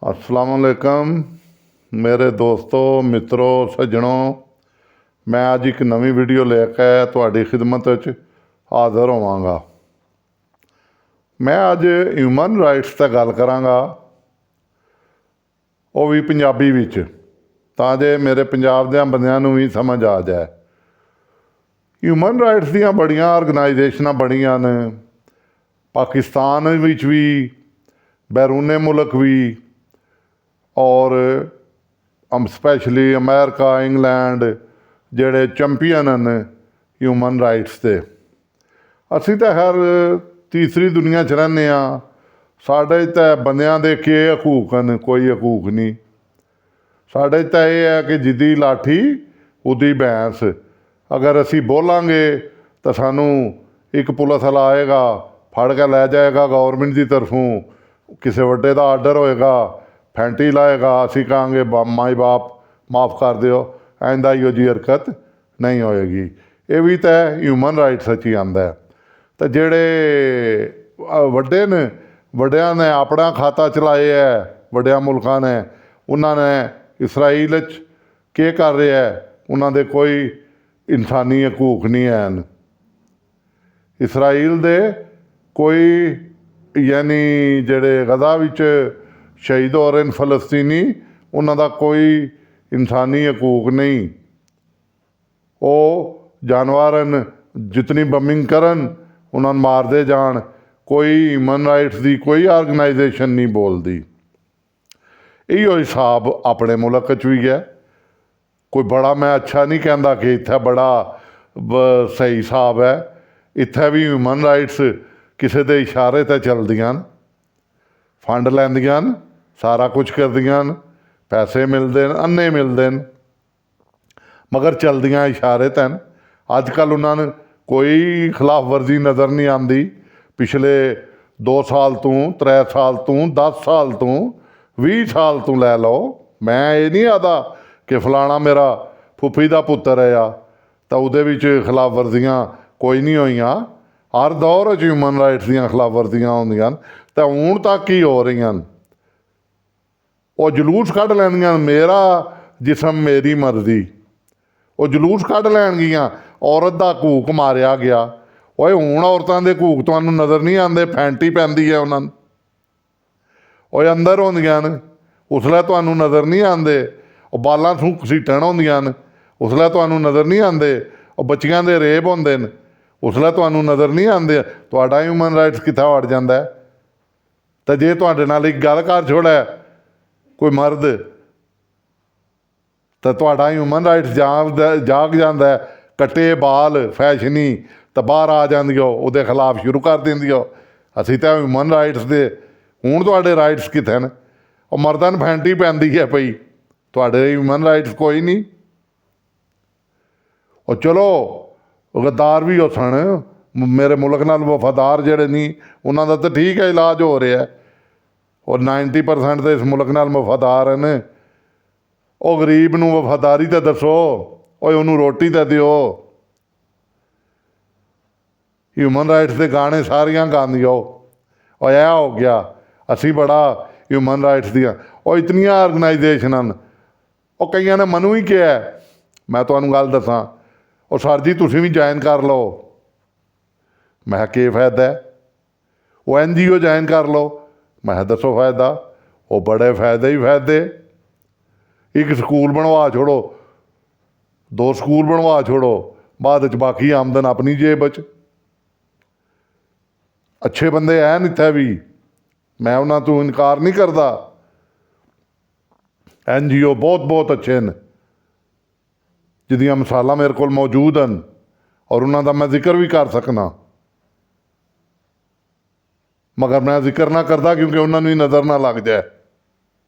अस्सलाम वालेकुम मेरे दोस्तों मित्रों सज्जनों। मैं अज एक नवी वीडियो लेके तुहाडी खिदमत विच हाज़र होवांगा। मैं अज ह्यूमन राइट्स ते गल करांगा, वो भी पंजाबी विच, तां जे मेरे पंजाब दे बंदियां नूं भी समझ आ जाए। ह्यूमन राइट्स दीयां बड़ियां ऑर्गेनाइजेशनां बणियां ने, पाकिस्तान विच भी, बैरूने मुल्क भी, और स्पैशली अमेरिका इंग्लैंड ਜਿਹੜੇ ਚੈਂਪੀਅਨ ਹਨ ਹਿਊਮਨ ਰਾਈਟਸ ਦੇ। ਅਸੀਂ ਤਾਂ ਹਰ ਤੀਸਰੀ ਦੁਨੀਆ 'ਚ ਰਹਿੰਦੇ ਹਾਂ। ਸਾਡੇ ਤਾਂ ਬੰਦਿਆਂ ਦੇ ਕੀ ਹਕੂਕ ਹਨ, ਕੋਈ ਹਕੂਕ ਨਹੀਂ। ਸਾਡੇ ਤਾਂ ਇਹ ਹੈ ਕਿ ਜਿੱਦੀ ਲਾਠੀ ਉਹਦੀ ਭੈਂਸ। ਅਗਰ ਅਸੀਂ ਬੋਲਾਂਗੇ ਤਾਂ ਸਾਨੂੰ ਇੱਕ ਪੁਲਿਸ ਵਾਲਾ ਆਏਗਾ, ਫੜ ਕੇ ਲੈ ਜਾਏਗਾ ਗੌਰਮੈਂਟ ਦੀ ਤਰਫੋਂ। ਕਿਸੇ ਵੱਡੇ ਦਾ ਆਰਡਰ ਹੋਏਗਾ, ਫੈਂਟੀ ਲਾਏਗਾ, ਅਸੀਂ ਕਹਾਂਗੇ ਮਾਈ ਬਾਪ ਮਾफ़ ਕਰ ਦਿਓ, ਆਇੰਦਾ ਇਹੋ ਜਿਹੀ ਹਰਕਤ ਨਹੀਂ ਹੋਏਗੀ। ਇਹ ਵੀ ਤਾਂ ਹਿਊਮਨ ਰਾਈਟਸ 'ਚ ਹੀ ਆਉਂਦਾ। ਤਾਂ ਜਿਹੜੇ ਵੱਡੇ ਨੇ, ਵੱਡਿਆਂ ਨੇ ਆਪਣਾ ਖਾਤਾ ਚਲਾਏ ਹੈ, ਵੱਡਿਆਂ ਮੁਲਕਾਂ ਨੇ, ਉਹਨਾਂ ਨੇ ਇਸਰਾਈਲ 'ਚ ਕੀ ਕਰ ਰਿਹਾ, ਉਹਨਾਂ ਦੇ ਕੋਈ ਇਨਸਾਨੀ ਹਕੂਕ ਨਹੀਂ ਹਨ। ਇਸਰਾਈਲ ਦੇ ਕੋਈ ਯਾਨੀ ਜਿਹੜੇ ਗਜ਼ਾ ਵਿੱਚ ਸ਼ਹੀਦ ਹੋ ਰਹੇ ਨੇ ਫਲਸਤੀਨੀ, ਉਹਨਾਂ ਦਾ ਕੋਈ ਇਨਸਾਨੀ ਹਕੂਕ ਨਹੀਂ। ਉਹ ਜਾਨਵਰ ਹਨ, ਜਿਤਨੀ ਬੰਬਿੰਗ ਕਰਨ ਉਹਨਾਂ ਨੂੰ ਮਾਰਦੇ ਜਾਣ। ਕੋਈ ਹਿਊਮਨ ਰਾਈਟਸ ਦੀ ਕੋਈ ਆਰਗੇਨਾਈਜੇਸ਼ਨ ਨਹੀਂ ਬੋਲਦੀ। ਇਹੋ ਹਿਸਾਬ ਆਪਣੇ ਮੁਲਕ 'ਚ ਵੀ ਹੈ। ਕੋਈ ਬੜਾ ਮੈਂ ਅੱਛਾ ਨਹੀਂ ਕਹਿੰਦਾ ਕਿ ਇੱਥੇ ਬੜਾ ਸਹੀ ਹਿਸਾਬ ਹੈ। ਇੱਥੇ ਵੀ ਹਿਊਮਨ ਰਾਈਟਸ ਕਿਸੇ ਦੇ ਇਸ਼ਾਰੇ 'ਤੇ ਚੱਲਦੀਆਂ ਹਨ, ਫੰਡ ਲੈਂਦੀਆਂ ਹਨ, ਸਾਰਾ ਕੁਛ ਕਰਦੀਆਂ ਹਨ, ਪੈਸੇ ਮਿਲਦੇ ਨੇ, ਅੰਨੇ ਮਿਲਦੇ ਨੇ, ਮਗਰ ਚਲਦੀਆਂ ਇਸ਼ਾਰੇ 'ਤੇ ਹਨ। ਅੱਜ ਕੱਲ੍ਹ ਉਹਨਾਂ ਨੂੰ ਕੋਈ ਖਿਲਾਫ ਵਰਜ਼ੀ ਨਜ਼ਰ ਨਹੀਂ ਆਉਂਦੀ। ਪਿਛਲੇ 2 ਸਾਲ ਤੋਂ, 3 ਸਾਲ ਤੋਂ, 10 ਸਾਲ ਤੋਂ, 20 ਸਾਲ ਤੋਂ ਲੈ ਲਓ। ਮੈਂ ਇਹ ਨਹੀਂ ਆਦਾ ਕਿ ਫਲਾਣਾ ਮੇਰਾ ਫੁੱਫੀ ਦਾ ਪੁੱਤਰ ਹੈ ਆ ਤਾਂ ਉਹਦੇ ਵਿੱਚ ਖਿਲਾਫ ਵਰਜ਼ੀਆਂ ਕੋਈ ਨਹੀਂ ਹੋਈਆਂ। ਹਰ ਦੌਰ 'ਚ ਹਿਊਮਨ ਰਾਈਟਸ ਦੀਆਂ ਖਿਲਾਫ ਵਰਜ਼ੀਆਂ ਹੁੰਦੀਆਂ ਹਨ, ਤਾਂ ਹੁਣ ਤੱਕ ਹੀ ਹੋ ਰਹੀਆਂ ਹਨ। ਉਹ ਜਲੂਸ ਕੱਢ ਲੈਂਦੀਆਂ, ਮੇਰਾ ਜਿਸਮ ਮੇਰੀ ਮਰਜ਼ੀ। ਉਹ ਜਲੂਸ ਕੱਢ ਲੈਣਗੀਆਂ, ਔਰਤ ਦਾ ਹਕੂਕ ਮਾਰਿਆ ਗਿਆ। ਓਏ ਹੁਣ ਔਰਤਾਂ ਦੇ ਹਕੂਕ ਤੁਹਾਨੂੰ ਨਜ਼ਰ ਨਹੀਂ ਆਉਂਦੇ, ਫੈਂਟੀ ਪੈਂਦੀ ਹੈ ਉਹਨਾਂ ਨੂੰ। ਓਏ ਅੰਦਰ ਹੁੰਦੀਆਂ ਨੇ, ਉਸਲੇ ਤੁਹਾਨੂੰ ਨਜ਼ਰ ਨਹੀਂ ਆਉਂਦੇ। ਉਹ ਬਾਲਾਂ ਨੂੰ ਘਸੀਟਣ ਹੁੰਦੀਆਂ ਨੇ, ਉਸਲੇ ਤੁਹਾਨੂੰ ਨਜ਼ਰ ਨਹੀਂ ਆਉਂਦੇ। ਉਹ ਬੱਚੀਆਂ ਦੇ ਰੇਪ ਹੁੰਦੇ ਨੇ, ਉਸਲੇ ਤੁਹਾਨੂੰ ਨਜ਼ਰ ਨਹੀਂ ਆਉਂਦੇ। ਤੁਹਾਡਾ ਹਿਊਮਨ ਰਾਈਟਸ ਕਿੱਥੇ ਵੜ ਜਾਂਦਾ। ਤਾਂ ਜੇ ਤੁਹਾਡੇ ਨਾਲ ਇੱਕ ਗੱਲ ਕਰ ਛੋੜਿਆ ਕੋਈ ਮਰਦ, ਤਾਂ ਤੁਹਾਡਾ ਹਿਊਮਨ ਰਾਈਟਸ ਜਾਗ ਜਾਂਦਾ। ਕੱਟੇ ਬਾਲ ਫੈਸ਼ਨੀ ਤਾਂ ਬਾਹਰ ਆ ਜਾਂਦੀ ਹੋ, ਉਹਦੇ ਖਿਲਾਫ ਸ਼ੁਰੂ ਕਰ ਦਿੰਦੀ ਹੋ। ਅਸੀਂ ਤਾਂ ਹਿਊਮਨ ਰਾਈਟਸ ਦੇ, ਹੁਣ ਤੁਹਾਡੇ ਰਾਈਟਸ ਕਿੱਥੇ ਨੇ। ਉਹ ਮਰਦਾਂ ਨੂੰ ਫੈਂਟੀ ਪੈਂਦੀ ਹੈ ਪਈ, ਤੁਹਾਡੇ ਹਿਊਮਨ ਰਾਈਟਸ ਕੋਈ ਨਹੀਂ। ਉਹ ਚਲੋ ਗੱਦਾਰ ਵੀ ਹੋ ਸਨ, ਮੇਰੇ ਮੁਲਕ ਨਾਲ ਵਫਾਦਾਰ ਜਿਹੜੇ ਨਹੀਂ, ਉਹਨਾਂ ਦਾ ਤਾਂ ਠੀਕ ਹੈ, ਇਲਾਜ ਹੋ ਰਿਹਾ। ਉਹ 90% ਤਾਂ ਇਸ ਮੁਲਕ ਨਾਲ ਵਫਾਦਾਰ ਹਨ। ਉਹ ਗਰੀਬ ਨੂੰ ਵਫਾਦਾਰੀ ਤਾਂ ਦੱਸੋ, ਓਏ ਉਹਨੂੰ ਰੋਟੀ ਤਾਂ ਦਿਓ। ਹਿਊਮਨ ਰਾਈਟਸ ਦੇ ਗਾਣੇ ਸਾਰੀਆਂ ਗਾਉਂਦੀਆਂ। ਉਹ ਇਹ ਹੋ ਗਿਆ, ਅਸੀਂ ਬੜਾ ਹਿਊਮਨ ਰਾਈਟਸ ਦੀਆਂ। ਉਹ ਇਤਨੀਆਂ ਆਰਗੇਨਾਈਜੇਸ਼ਨਾਂ ਹਨ। ਉਹ ਕਈਆਂ ਨੇ ਮੈਨੂੰ ਹੀ ਕਿਹਾ, ਮੈਂ ਤੁਹਾਨੂੰ ਗੱਲ ਦੱਸਾਂ, ਉਹ ਸਰ ਜੀ ਤੁਸੀਂ ਵੀ ਜੁਆਇਨ ਕਰ ਲਓ। ਮੈਂ ਕਿਹਾ ਕੀ ਫਾਇਦਾ। ਉਹ NGO ਜੁਆਇਨ ਕਰ ਲਓ। ਮੈਂ ਕਿਹਾ ਦੱਸੋ ਫਾਇਦਾ। ਉਹ ਬੜੇ ਫਾਇਦੇ ਹੀ ਫਾਇਦੇ। ਇੱਕ ਸਕੂਲ ਬਣਵਾ ਛੋੜੋ, 2 ਸਕੂਲ ਬਣਵਾ ਛੋੜੋ, ਬਾਅਦ 'ਚ ਬਾਕੀ ਆਮਦਨ ਆਪਣੀ ਜੇਬ 'ਚ। ਅੱਛੇ ਬੰਦੇ ਐਨ ਇੱਥੇ ਵੀ, ਮੈਂ ਉਹਨਾਂ ਤੋਂ ਇਨਕਾਰ ਨਹੀਂ ਕਰਦਾ। NGO ਬਹੁਤ ਅੱਛੇ ਨੇ, ਜਿਹਦੀਆਂ ਮਿਸਾਲਾਂ ਮੇਰੇ ਕੋਲ ਮੌਜੂਦ ਹਨ, ਔਰ ਉਹਨਾਂ ਦਾ ਮੈਂ ਜ਼ਿਕਰ ਵੀ ਕਰ ਸਕਦਾ। ਮਗਰ ਮੈਂ ਜ਼ਿਕਰ ਨਾ ਕਰਦਾ ਕਿਉਂਕਿ ਉਹਨਾਂ ਨੂੰ ਹੀ ਨਜ਼ਰ ਨਾ ਲੱਗ ਜਾਏ।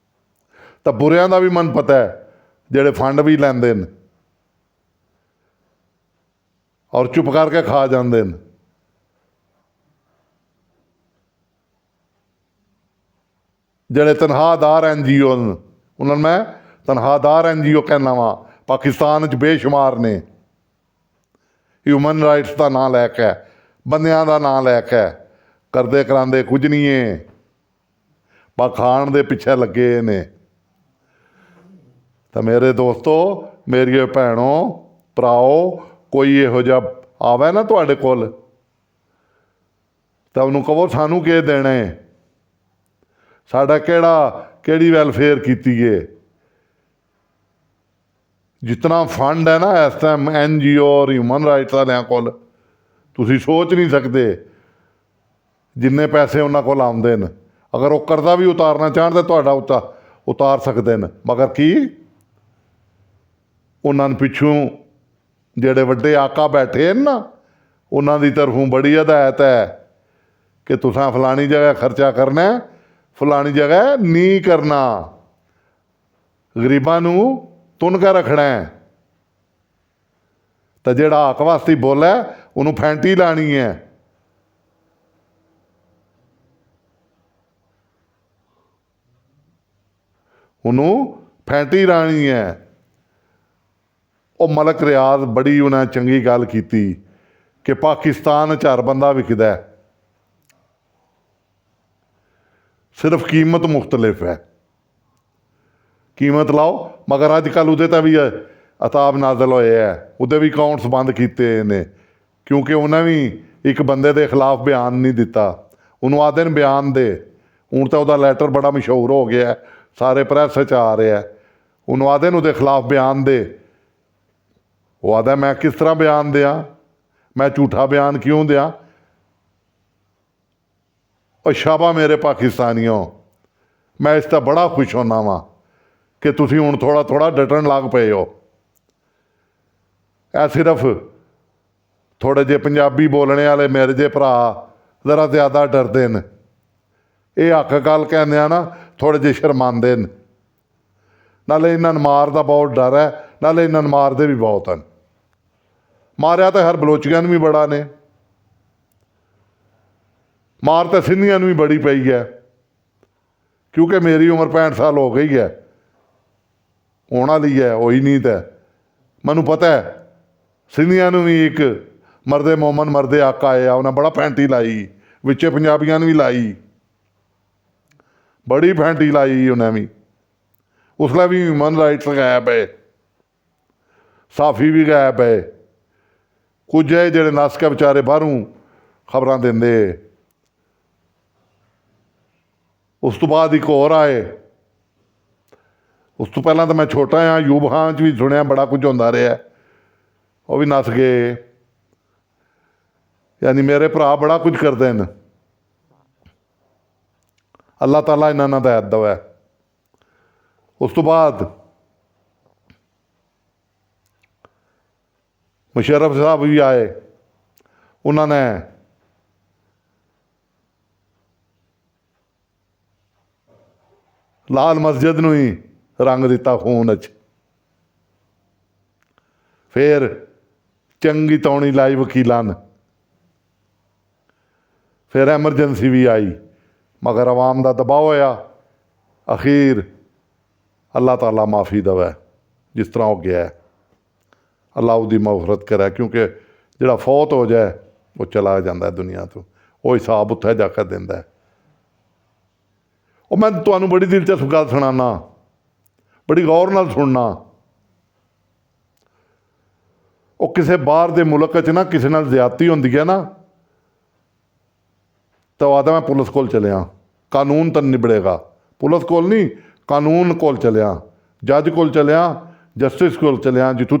ਤਾਂ ਬੁਰਿਆਂ ਦਾ ਵੀ ਮਨ ਪਤਾ ਹੈ, ਜਿਹੜੇ ਫੰਡ ਵੀ ਲੈਂਦੇ ਨੇ ਔਰ ਚੁੱਪ ਕਰਕੇ ਖਾ ਜਾਂਦੇ ਨੇ। ਜਿਹੜੇ ਤਨਖਾਹਦਾਰ NGO ਨੇ, ਉਹਨਾਂ ਨੂੰ ਮੈਂ ਤਨਖਾਹਦਾਰ NGO ਕਹਿੰਦਾ ਵਾਂ। ਪਾਕਿਸਤਾਨ 'ਚ ਬੇਸ਼ੁਮਾਰ ਨੇ। ਹਿਊਮਨ ਰਾਈਟਸ ਦਾ ਨਾਂ ਲੈ ਕੇ, ਬੰਦਿਆਂ ਦਾ ਨਾਂ ਲੈ ਕੇ ਕਰਦੇ ਕਰਾਂਦੇ ਕੁਝ ਨਹੀਂ ਹੈ। ਬਸ ਖਾਣ ਦੇ ਪਿੱਛੇ ਲੱਗੇ ਨੇ। ਤਾਂ ਮੇਰੇ ਦੋਸਤੋ, ਮੇਰੀਏ ਭੈਣੋ, ਭਰਾਓ, ਕੋਈ ਇਹੋ ਜਿਹਾ ਆਵੇ ਨਾ ਤੁਹਾਡੇ ਕੋਲ ਤਾਂ ਉਹਨੂੰ ਕਹੋ ਸਾਨੂੰ ਕੀ ਦੇਣਾ ਹੈ, ਸਾਡਾ ਕਿਹੜੀ ਵੈਲਫੇਅਰ ਕੀਤੀ ਏ। ਜਿਤਨਾ ਫੰਡ ਹੈ ਨਾ ਇਸ ਟਾਈਮ NGO ਔਰ ਹਿਊਮਨ ਰਾਈਟਸ ਵਾਲਿਆਂ ਕੋਲ, ਤੁਸੀਂ ਸੋਚ ਨਹੀਂ ਸਕਦੇ ਜਿੰਨੇ ਪੈਸੇ ਉਹਨਾਂ ਕੋਲ ਆਉਂਦੇ ਨੇ। ਅਗਰ ਉਹ ਕਰਜ਼ਾ ਵੀ ਉਤਾਰਨਾ ਚਾਹਣ ਤਾਂ ਤੁਹਾਡਾ ਉਤਾਰ ਸਕਦੇ ਨੇ। ਮਗਰ ਕੀ ਉਹਨਾਂ ਨੂੰ ਪਿੱਛੋਂ ਜਿਹੜੇ ਵੱਡੇ ਆਕਾ ਬੈਠੇ ਨੇ ਨਾ, ਉਹਨਾਂ ਦੀ ਤਰਫੋਂ ਬੜੀ ਹਦਾਇਤ ਹੈ ਕਿ ਤੁਸਾਂ ਫਲਾਣੀ ਜਗ੍ਹਾ ਖਰਚਾ ਕਰਨਾ, ਫਲਾਣੀ ਜਗ੍ਹਾ ਨਹੀਂ ਕਰਨਾ, ਗਰੀਬਾਂ ਨੂੰ ਤੁੰਨ ਕੇ ਰੱਖਣਾ। ਤਾਂ ਜਿਹੜਾ ਹੱਕ ਵਾਸਤੇ ਬੋਲੇ ਉਹਨੂੰ ਫੈਂਟੀ ਲਾਣੀ ਹੈ। ਉਹਨੂੰ ਫੈਂਟੀ ਲਾਣੀ ਹੈ। ਉਹ ਮਲਕ ਰਿਆਜ਼ ਬੜੀ ਉਹਨਾਂ ਚੰਗੀ ਗੱਲ ਕੀਤੀ ਕਿ ਪਾਕਿਸਤਾਨ 'ਚ ਹਰ ਬੰਦਾ ਵਿਕਦਾ, ਸਿਰਫ ਕੀਮਤ ਮੁਖਤਲਿਫ ਹੈ। ਕੀਮਤ ਲਾਓ, ਮਗਰ ਅੱਜ ਕੱਲ੍ਹ ਉਹਦੇ ਤਾਂ ਵੀ ਅਤਾਬ ਨਾਜ਼ਲ ਹੋਏ ਹੈ, ਉਹਦੇ ਵੀ ਅਕਾਊਂਟਸ ਬੰਦ ਕੀਤੇ ਨੇ, ਕਿਉਂਕਿ ਉਹਨੇ ਵੀ ਇੱਕ ਬੰਦੇ ਦੇ ਖਿਲਾਫ ਬਿਆਨ ਨਹੀਂ ਦਿੱਤਾ। ਉਹਨੂੰ ਆਖਦੇ ਨੇ ਬਿਆਨ ਦੇ। ਹੁਣ ਤਾਂ ਉਹਦਾ ਲੈਟਰ ਬੜਾ ਮਸ਼ਹੂਰ ਹੋ ਗਿਆ, ਸਾਰੇ ਪ੍ਰੈਸ 'ਚ ਆ ਰਿਹਾ। ਉਹਨੂੰ ਆਖਦੇ ਨੇ ਉਹਦੇ ਖਿਲਾਫ ਬਿਆਨ ਦੇ। ਉਹ ਆਖਦਾ ਮੈਂ ਕਿਸ ਤਰ੍ਹਾਂ ਬਿਆਨ ਦਿਆਂ, ਮੈਂ ਝੂਠਾ ਬਿਆਨ ਕਿਉਂ ਦਿਆਂ। ਉਹ ਸ਼ਾਬਾ ਮੇਰੇ ਪਾਕਿਸਤਾਨੀਓ, ਮੈਂ ਇਸ ਤਾਂ ਬੜਾ ਖੁਸ਼ ਹੁੰਦਾ ਵਾਂ ਕਿ ਤੁਸੀਂ ਹੁਣ ਥੋੜ੍ਹਾ ਡਟਣ ਲੱਗ ਪਏ ਹੋ। ਇਹ ਸਿਰਫ ਥੋੜ੍ਹੇ ਜਿਹੇ ਪੰਜਾਬੀ ਬੋਲਣੇ ਵਾਲੇ ਮੇਰੇ ਜਿਹੇ ਭਰਾ ਜ਼ਰਾ ਜ਼ਿਆਦਾ ਡਰਦੇ ਨੇ। ਇਹ ਹੱਕ ਗੱਲ ਕਹਿੰਦੇ ਆ ਨਾ, ਥੋੜ੍ਹੇ ਜਿਹੇ ਸ਼ਰਮਾਉਂਦੇ ਨੇ। ਨਾਲੇ ਇਹਨਾਂ ਨੂੰ ਮਾਰ ਦਾ ਬਹੁਤ ਡਰ ਹੈ, ਨਾਲੇ ਇਹਨਾਂ ਨੂੰ ਮਾਰਦੇ ਵੀ ਬਹੁਤ ਹਨ। ਮਾਰਿਆ ਤਾਂ ਹਰ ਬਲੋਚੀਆਂ ਨੂੰ ਵੀ ਬੜਾ ਨੇ, ਮਾਰ ਤਾਂ ਸਿੰਧੀਆਂ ਨੂੰ ਵੀ ਬੜੀ ਪਈ ਹੈ, ਕਿਉਂਕਿ ਮੇਰੀ ਉਮਰ 65 ਸਾਲ ਹੋ ਗਈ ਹੈ, ਹੋਣ ਵਾਲੀ ਹੈ, ਹੋਈ ਨਹੀਂ ਤਾਂ ਮੈਨੂੰ ਪਤਾ ਹੈ। ਸਿੰਧੀਆਂ ਨੂੰ ਵੀ ਇੱਕ ਮਰਦੇ ਮੋਮਨ ਮਰਦੇ ਆਕਾ ਆਇਆ, ਉਹਨੇ ਬੜਾ ਫੈਂਟੀ ਲਾਈ, ਵਿੱਚੇ ਪੰਜਾਬੀਆਂ ਨੂੰ ਵੀ ਲਾਈ, ਬੜੀ ਫੈਂਟੀ ਲਾਈ ਉਹਨੇ ਵੀ। ਉਸਲੇ ਵੀ ਹਿਊਮਨ ਰਾਈਟਸ ਗਾਇਬ ਹੈ, ਸਾਫੀ ਵੀ ਗਾਇਬ ਹੈ। ਕੁਝ ਹੈ ਜਿਹੜੇ ਨੱਸ ਕੇ ਵਿਚਾਰੇ ਬਾਹਰੋਂ ਖਬਰਾਂ ਦਿੰਦੇ। ਉਸ ਤੋਂ ਬਾਅਦ ਇੱਕ ਹੋਰ ਆਏ। ਉਸ ਤੋਂ ਪਹਿਲਾਂ ਤਾਂ ਮੈਂ ਛੋਟਾ ਹਾਂ, ਯੂਬ ਖਾਂ 'ਚ ਵੀ ਸੁਣਿਆ ਬੜਾ ਕੁਝ ਹੁੰਦਾ ਰਿਹਾ, ਉਹ ਵੀ ਨੱਸ ਗਏ। ਯਾਨੀ ਮੇਰੇ ਭਰਾ ਬੜਾ ਕੁਝ ਕਰਦੇ ਨੇ। ਅੱਲਾਹ ਤਾਲਾ ਇਹਨਾਂ ਨਾਲ ਹਦਾਇਤ ਦੇਵੇ। ਉਸ ਤੋਂ ਬਾਅਦ ਮੁਸ਼ਰਫ ਸਾਹਿਬ ਵੀ ਆਏ। ਉਹਨਾਂ ਨੇ ਲਾਲ ਮਸਜਿਦ ਨੂੰ ਹੀ ਰੰਗ ਦਿੱਤਾ ਖੂਨ 'ਚ। ਫਿਰ ਚੰਗੀ ਤੌਣੀ ਲਾਈ ਵਕੀਲਾਂ ਨੇ। ਫਿਰ ਐਮਰਜੈਂਸੀ ਵੀ ਆਈ, ਮਗਰ ਆਵਾਮ ਦਾ ਦਬਾਅ ਹੋਇਆ। ਅਖੀਰ ਅੱਲਾਹ ਤਾਲਾ ਮਾਫੀ ਦੇਵੇ ਜਿਸ ਤਰ੍ਹਾਂ ਹੋ ਗਿਆ। ਅੱਲਾਹ ਉਹਦੀ ਮਗਫਰਤ ਕਰੇ, ਕਿਉਂਕਿ ਜਿਹੜਾ ਫੌਤ ਹੋ ਜਾਏ ਉਹ ਚਲਾ ਜਾਂਦਾ ਦੁਨੀਆ ਤੋਂ, ਉਹ ਹਿਸਾਬ ਉੱਥੇ ਜਾ ਕੇ ਦਿੰਦਾ। ਉਹ ਮੈਂ ਤੁਹਾਨੂੰ ਬੜੀ ਦਿਲਚਸਪ ਗੱਲ ਸੁਣਾਉਣਾ, ਬੜੀ ਗੌਰ ਨਾਲ ਸੁਣਨਾ। ਉਹ ਕਿਸੇ ਬਾਹਰ ਦੇ ਮੁਲਕ 'ਚ ਨਾ ਕਿਸੇ ਨਾਲ ਜ਼ਿਆਦਤੀ ਹੁੰਦੀ ਹੈ ਨਾ, ਤਾਂ ਉਹ ਆਖਦਾ ਮੈਂ ਪੁਲਿਸ ਕੋਲ ਚਲਿਆ, ਕਾਨੂੰਨ ਤਾਂ ਨਿਬੜੇਗਾ। ਪੁਲਿਸ ਕੋਲ ਨਹੀਂ, ਕਾਨੂੰਨ ਕੋਲ ਚਲਿਆ, ਜੱਜ ਕੋਲ ਚਲਿਆ, ਜਸਟਿਸ ਕੋਲ ਚਲਿਆ, ਜਿੱਥੋਂ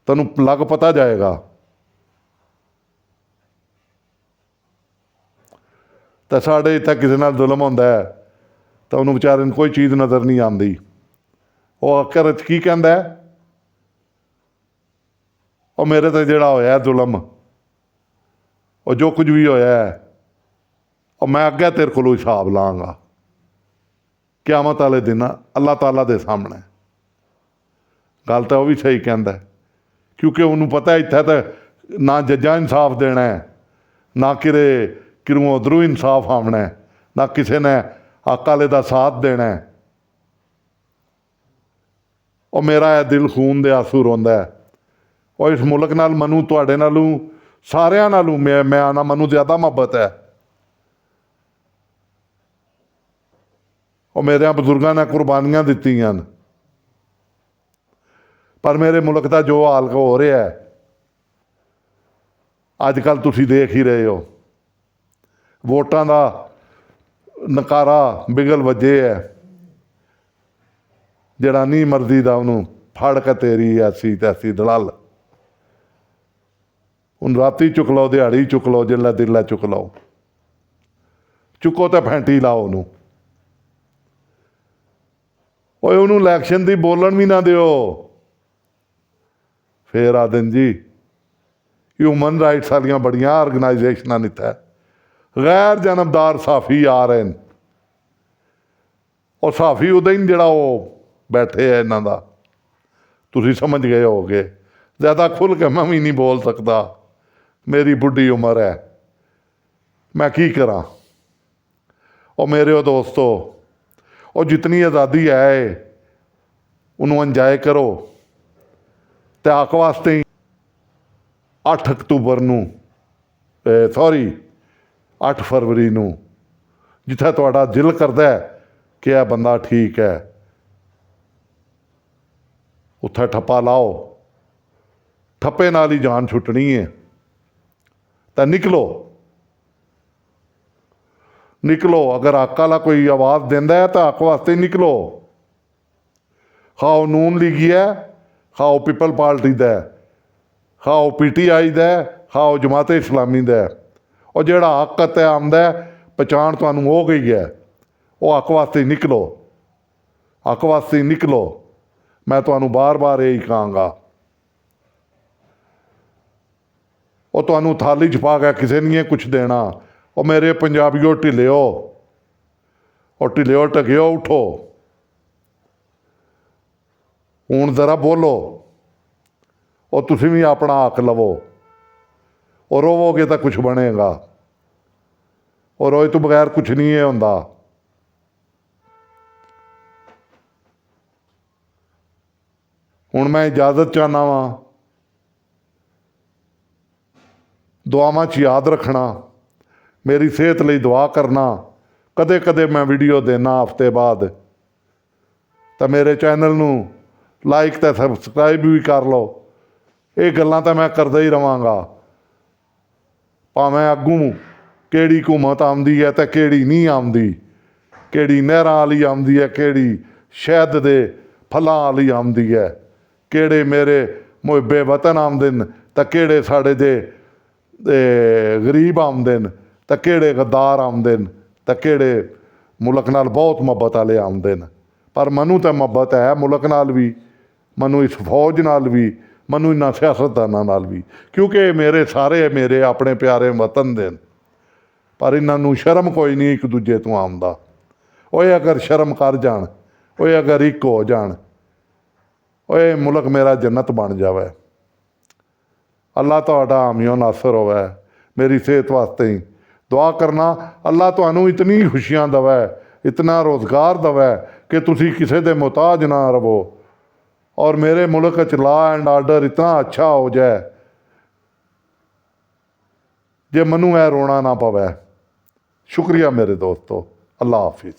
ਤੈਨੂੰ ਲੱਗ ਪਤਾ ਜਾਏਗਾ। ਤਾਂ ਸਾਡੇ ਇੱਥੇ ਕਿਸੇ ਨਾਲ ਜ਼ੁਲਮ ਹੁੰਦਾ ਹੈ ਤਾਂ ਉਹਨੂੰ ਵਿਚਾਰੇ ਨੂੰ ਕੋਈ ਚੀਜ਼ ਨਜ਼ਰ ਨਹੀਂ ਆਉਂਦੀ। ਉਹ ਆਖਰ 'ਚ ਕੀ ਕਹਿੰਦਾ, ਉਹ ਮੇਰੇ 'ਤੇ ਜਿਹੜਾ ਹੋਇਆ ਜ਼ੁਲਮ, ਉਹ ਜੋ ਕੁਝ ਵੀ ਹੋਇਆ, ਉਹ ਮੈਂ ਅੱਗੇ ਤੇਰੇ ਕੋਲੋਂ ਹਿਸਾਬ ਲਾਂਗਾ ਕਿਆਮਤ ਵਾਲੇ ਦਿਨ ਅੱਲਾਹ ਤਾਲਾ ਦੇ ਸਾਹਮਣੇ। ਗੱਲ ਤਾਂ ਉਹ ਵੀ ਸਹੀ ਕਹਿੰਦਾ, ਕਿਉਂਕਿ ਉਹਨੂੰ ਪਤਾ ਇੱਥੇ ਤਾਂ ਨਾ ਜੱਜਾਂ ਇਨਸਾਫ ਦੇਣਾ, ਨਾ ਕਿਰੋਂ ਉੱਧਰੋਂ ਇਨਸਾਫ ਆਉਣਾ, ਨਾ ਕਿਸੇ ਨੇ ਹੱਕ ਵਾਲੇ ਦਾ ਸਾਥ ਦੇਣਾ। ਉਹ ਮੇਰਾ ਇਹ ਦਿਲ ਖੂਨ ਦੇ ਆਂਸੂ ਰੋਂਦਾ। ਉਹ ਇਸ ਮੁਲਕ ਨਾਲ ਮੈਨੂੰ ਤੁਹਾਡੇ ਨਾਲੋਂ ਸਾਰਿਆਂ ਨਾਲੋਂ ਮੈਂ ਆਣਾ ਮੈਨੂੰ ਜ਼ਿਆਦਾ ਮੁਹੱਬਤ ਹੈ। ਉਹ ਮੇਰੇ ਬਜ਼ੁਰਗਾਂ ਨੇ ਕੁਰਬਾਨੀਆਂ ਦਿੱਤੀਆਂ ਨੇ, ਪਰ ਮੇਰੇ ਮੁਲਕ ਦਾ ਜੋ ਹਾਲ ਹੋ ਰਿਹਾ ਹੈ ਅੱਜ ਕੱਲ੍ਹ ਤੁਸੀਂ ਦੇਖ ਹੀ ਰਹੇ ਹੋ। ਵੋਟਾਂ ਦਾ ਨਕਾਰਾ ਬਿਗਲ ਵੱਜੇ ਹੈ, ਜਿਹੜਾ ਨਹੀਂ ਮਰਜ਼ੀ ਦਾ ਉਹਨੂੰ ਫੜ ਕੇ ਤੇਰੀ ਐਸੀ ਤੈਸੀ ਦਲਾਲ। ਹੁਣ ਰਾਤੀ ਚੁੱਕ ਲਓ, ਦਿਹਾੜੀ ਚੁੱਕ ਲਓ, ਜਿੱਲਾ ਦਿਲਾ ਚੁੱਕ ਲਓ, ਚੁੱਕੋ ਤੇ ਫੈਂਟੀ ਲਾਓ ਉਹਨੂੰ। ਓਏ ਉਹਨੂੰ ਇਲੈਕਸ਼ਨ ਦੀ ਬੋਲਣ ਵੀ ਨਾ ਦਿਓ। ਫੇਰ ਆਦਨ ਜੀ ਹਿਊਮਨ ਰਾਈਟਸ ਵਾਲੀਆਂ ਬੜੀਆਂ ਆਰਗਨਾਈਜੇਸ਼ਨਾਂ ਨਿੱਤਾ ਗੈਰ ਜਨਮਦਾਰ ਸਾਫੀ ਆ ਰਹੇ ਨੇ। ਉਹ ਸਾਫੀ ਉਦੋਂ ਹੀ ਜਿਹੜਾ ਉਹ ਬੈਠੇ ਆ ਇਹਨਾਂ ਦਾ, ਤੁਸੀਂ ਸਮਝ ਗਏ ਹੋਗੇ। ਜ਼ਿਆਦਾ ਖੁੱਲ੍ਹ ਕੇ ਮੈਂ ਵੀ ਨਹੀਂ ਬੋਲ ਸਕਦਾ, ਮੇਰੀ ਬੁੱਢੀ ਉਮਰ ਹੈ, ਮੈਂ ਕੀ ਕਰਾਂ। ਉਹ ਮੇਰੇ ਦੋਸਤੋ, ਉਹ ਜਿਤਨੀ ਆਜ਼ਾਦੀ ਹੈ ਉਹਨੂੰ ਇੰਜੋਏ ਕਰੋ। ਅਤੇ ਹੱਕ ਵਾਸਤੇ ਹੀ 8 ਅਕਤੂਬਰ ਨੂੰ 8 ਫਰਵਰੀ ਨੂੰ ਜਿੱਥੇ ਤੁਹਾਡਾ ਦਿਲ ਕਰਦਾ ਕਿ ਇਹ ਬੰਦਾ ਠੀਕ ਹੈ, ਉੱਥੇ ਠੱਪਾ ਲਾਓ। ਠੱਪੇ ਨਾਲ ਹੀ ਜਾਨ ਛੁੱਟਣੀ ਹੈ। ਤਾਂ ਨਿਕਲੋ। ਅਗਰ ਹੱਕ ਵਾਲਾ ਕੋਈ ਆਵਾਜ਼ ਦਿੰਦਾ ਹੈ ਤਾਂ ਹੱਕ ਵਾਸਤੇ ਨਿਕਲੋ। ਖਾਓ ਨੂਨ ਲੀਗੀ ਹੈ, ਖਾਓ ਪੀਪਲ ਪਾਰਟੀ ਦਾ, ਖਾਓ PTI ਦਾ, ਖਾਓ ਜਮਾਤ ਇਸਲਾਮੀ ਦਾ। ਉਹ ਜਿਹੜਾ ਹੱਕ ਤੇ ਆਉਂਦਾ ਪਛਾਣ ਤੁਹਾਨੂੰ ਹੋ ਗਈ ਹੈ, ਉਹ ਹੱਕ ਵਾਸਤੇ ਨਿਕਲੋ। ਹੱਕ ਵਾਸਤੇ ਨਿਕਲੋ। ਮੈਂ ਤੁਹਾਨੂੰ ਬਾਰ-ਬਾਰ ਇਹੀ ਕਹਾਂਗਾ। ਉਹ ਤੁਹਾਨੂੰ ਥਾਲੀ 'ਚ ਪਾ ਕੇ ਕਿਸੇ ਨੇ ਕੁਛ ਦੇਣਾ। ਉਹ ਮੇਰੇ ਪੰਜਾਬੀਓ ਢਿੱਲਿਓ, ਉਹ ਢਿੱਲਿਓ ਢਕਿਓ ਉਠੋ। ਹੁਣ ਜ਼ਰਾ ਬੋਲੋ। ਉਹ ਤੁਸੀਂ ਵੀ ਆਪਣਾ ਹੱਕ ਲਵੋ। ਉਹ ਰੋਵੋਗੇ ਤਾਂ ਕੁਛ ਬਣੇਗਾ। ਉਹ ਰੋਏ ਤੋਂ ਬਗੈਰ ਕੁਛ ਨਹੀਂ ਇਹ ਹੁੰਦਾ। ਹੁਣ ਮੈਂ ਇਜਾਜ਼ਤ ਚਾਹੁੰਦਾ ਵਾਂ। ਦੁਆਵਾਂ 'ਚ ਯਾਦ ਰੱਖਣਾ, ਮੇਰੀ ਸਿਹਤ ਲਈ ਦੁਆ ਕਰਨਾ। ਕਦੇ ਕਦੇ ਮੈਂ ਵੀਡੀਓ ਦੇਣਾ ਹਫ਼ਤੇ ਬਾਅਦ, ਤਾਂ ਮੇਰੇ ਚੈਨਲ ਨੂੰ ਲਾਈਕ ਅਤੇ ਸਬਸਕ੍ਰਾਈਬ ਵੀ ਕਰ ਲਓ। ਇਹ ਗੱਲਾਂ ਤਾਂ ਮੈਂ ਕਰਦਾ ਹੀ ਰਹਾਂਗਾ, ਭਾਵੇਂ ਅੱਗੋਂ ਕਿਹੜੀ ਹਕੂਮਤ ਆਉਂਦੀ ਹੈ ਅਤੇ ਕਿਹੜੀ ਨਹੀਂ ਆਉਂਦੀ, ਕਿਹੜੀ ਨਹਿਰਾਂ ਵਾਲੀ ਆਉਂਦੀ ਹੈ, ਕਿਹੜੀ ਸ਼ਹਿਦ ਦੇ ਫਲਾਂ ਵਾਲੀ ਆਉਂਦੀ ਹੈ, ਕਿਹੜੇ ਮੇਰੇ ਮੁਹੱਬੇ ਵਤਨ ਆਉਂਦੇ ਨੇ ਤਾਂ ਕਿਹੜੇ ਸਾਡੇ ਦੇ ਗਰੀਬ ਆਉਂਦੇ ਨੇ, ਤਾਂ ਕਿਹੜੇ ਗੱਦਾਰ ਆਉਂਦੇ ਨੇ, ਤਾਂ ਕਿਹੜੇ ਮੁਲਕ ਨਾਲ ਬਹੁਤ ਮੁਹੱਬਤ ਵਾਲੇ ਆਉਂਦੇ ਨੇ। ਪਰ ਮੈਨੂੰ ਤਾਂ ਮੁਹੱਬਤ ਹੈ ਮੁਲਕ ਨਾਲ ਵੀ, ਮੈਨੂੰ ਇਸ ਫੌਜ ਨਾਲ ਵੀ, ਮੈਨੂੰ ਇਹਨਾਂ ਸਿਆਸਤਦਾਨਾਂ ਨਾਲ ਵੀ, ਕਿਉਂਕਿ ਇਹ ਮੇਰੇ ਸਾਰੇ ਮੇਰੇ ਆਪਣੇ ਪਿਆਰੇ ਵਤਨ ਦੇ ਨੇ। ਪਰ ਇਹਨਾਂ ਨੂੰ ਸ਼ਰਮ ਕੋਈ ਨਹੀਂ ਇੱਕ ਦੂਜੇ ਤੋਂ ਆਉਂਦਾ। ਓਏ ਅਗਰ ਸ਼ਰਮ ਕਰ ਜਾਣ, ਓਏ ਅਗਰ ਇੱਕ ਹੋ ਜਾਣ, ਓਏ ਮੁਲਕ ਮੇਰਾ ਜੰਨਤ ਬਣ ਜਾਵੇ। ਅੱਲਾ ਤੁਹਾਡਾ ਹਾਮੀਓ ਨਾਸਰ ਹੋਵੇ। ਮੇਰੀ ਸਿਹਤ ਵਾਸਤੇ ਹੀ ਦੁਆ ਕਰਨਾ। ਅੱਲਾ ਤੁਹਾਨੂੰ ਇਤਨੀ ਖੁਸ਼ੀਆਂ ਦੇਵੇ, ਇਤਨਾ ਰੋਜ਼ਗਾਰ ਦੇਵੇ ਕਿ ਤੁਸੀਂ ਕਿਸੇ ਦੇ ਮੁਹਤਾਜ ਨਾ ਰਹੋ, ਔਰ ਮੇਰੇ ਮੁਲਕ 'ਚ ਲਾ ਐਂਡ ਆਰਡਰ ਇਤਨਾ ਅੱਛਾ ਹੋ ਜਾਏ ਜੇ ਮੈਨੂੰ ਇਹ ਰੋਣਾ ਨਾ ਪਵੇ। ਸ਼ੁਕਰੀਆ ਮੇਰੇ ਦੋਸਤੋ। ਅੱਲਾ ਹਾਫਿਜ਼।